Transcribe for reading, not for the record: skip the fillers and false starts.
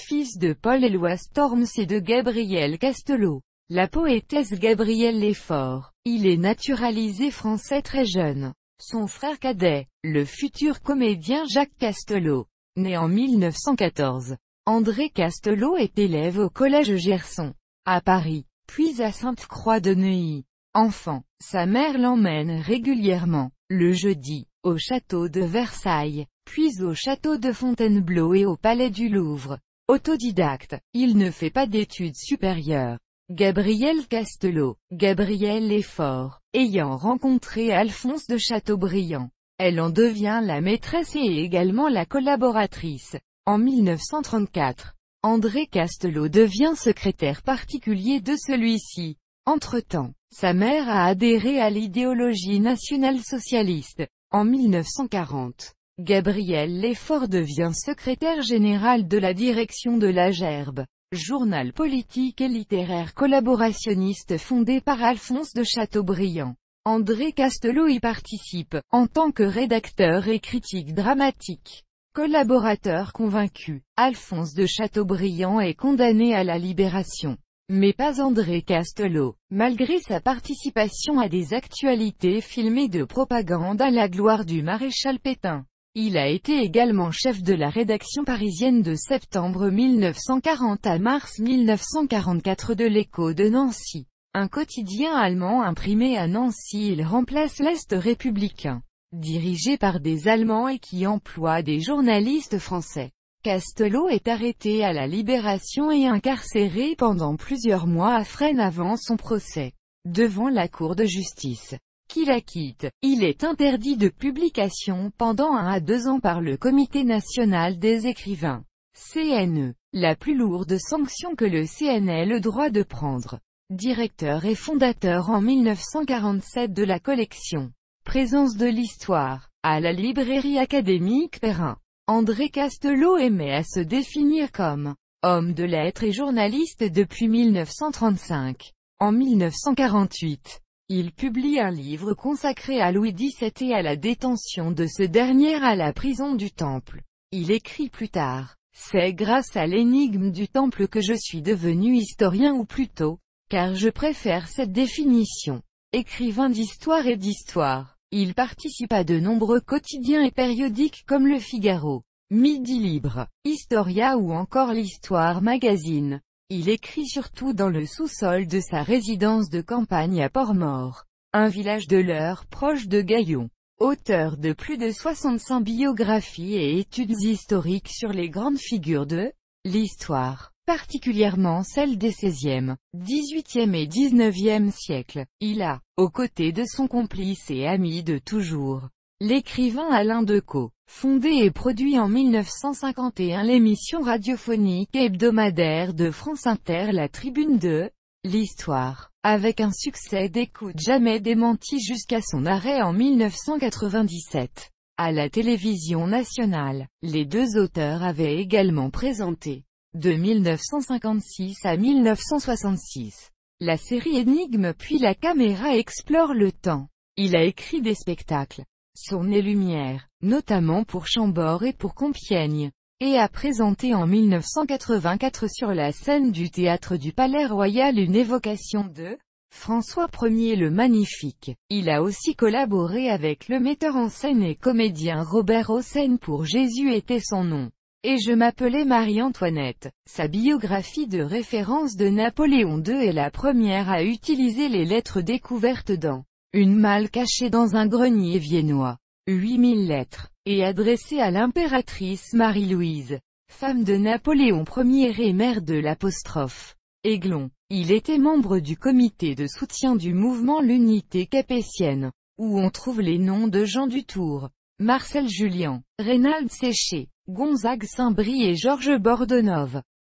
fils de Paul-Éloi Storms et de Gabrielle Castelot. La poétesse Gabrielle Lefort. Il est naturalisé français très jeune. Son frère cadet, le futur comédien Jacques Castelot, né en 1914. André Castelot est élève au collège Gerson, à Paris, puis à Sainte-Croix de Neuilly. Enfant, sa mère l'emmène régulièrement, le jeudi, au château de Versailles, puis au château de Fontainebleau et au palais du Louvre. Autodidacte, il ne fait pas d'études supérieures. Gabrielle Castelot, Gabrielle Lefort, ayant rencontré Alphonse de Chateaubriand, elle en devient la maîtresse et également la collaboratrice. En 1934, André Castelot devient secrétaire particulier de celui-ci. Entre-temps, sa mère a adhéré à l'idéologie nationale-socialiste. En 1940, Gabrielle Lefort devient secrétaire générale de la direction de la Gerbe, journal politique et littéraire collaborationniste fondé par Alphonse de Chateaubriand. André Castelot y participe, en tant que rédacteur et critique dramatique. Collaborateur convaincu, Alphonse de Chateaubriand est condamné à la libération. Mais pas André Castelot, malgré sa participation à des actualités filmées de propagande à la gloire du maréchal Pétain. Il a été également chef de la rédaction parisienne de septembre 1940 à mars 1944 de l'Écho de Nancy, un quotidien allemand imprimé à Nancy. Il remplace l'Est républicain, dirigé par des Allemands et qui emploie des journalistes français. Castelot est arrêté à la Libération et incarcéré pendant plusieurs mois à Fresnes avant son procès, devant la Cour de justice, qui l'acquitte. Il est interdit de publication pendant 1 à 2 ans par le Comité national des écrivains, CNE, la plus lourde sanction que le CN ait le droit de prendre. Directeur et fondateur en 1947 de la collection Présence de l'Histoire, à la librairie académique Perrin. André Castelot aimait à se définir comme homme de lettres et journaliste depuis 1935. En 1948, il publie un livre consacré à Louis XVII et à la détention de ce dernier à la prison du Temple. Il écrit plus tard: « C'est grâce à l'énigme du Temple que je suis devenu historien, ou plutôt, car je préfère cette définition. Écrivain d'histoire et d'histoire. » Il participe à de nombreux quotidiens et périodiques comme Le Figaro, Midi Libre, Historia ou encore l'Histoire Magazine. Il écrit surtout dans le sous-sol de sa résidence de campagne à Port-Mort, un village de l'Eure proche de Gaillon. Auteur de plus de 65 biographies et études historiques sur les grandes figures de l'histoire, particulièrement celles des XVIe, XVIIIe et XIXe siècles. Il a, aux côtés de son complice et ami de toujours, l'écrivain Alain Decaux, fondé et produit en 1951 l'émission radiophonique et hebdomadaire de France Inter La Tribune de l'Histoire, avec un succès d'écoute jamais démenti jusqu'à son arrêt en 1997. À la télévision nationale, les deux auteurs avaient également présenté, de 1956 à 1966, la série Énigme puis La caméra explore le temps. Il a écrit des spectacles, Son et Lumière, notamment pour Chambord et pour Compiègne, et a présenté en 1984 sur la scène du théâtre du Palais Royal une évocation de François Ier le Magnifique. Il a aussi collaboré avec le metteur en scène et comédien Robert Hossein pour Jésus était son nom. Et je m'appelais Marie-Antoinette. Sa biographie de référence de Napoléon II est la première à utiliser les lettres découvertes dans une malle cachée dans un grenier viennois. 8000 lettres, et adressées à l'impératrice Marie-Louise, femme de Napoléon Ier et mère de l'apostrophe Aiglon. Il était membre du comité de soutien du mouvement L'Unité capétienne, où on trouve les noms de Jean Dutour, Marcel Julien, Reynald Séché, Gonzague Saint-Brie et Georges Bordenove.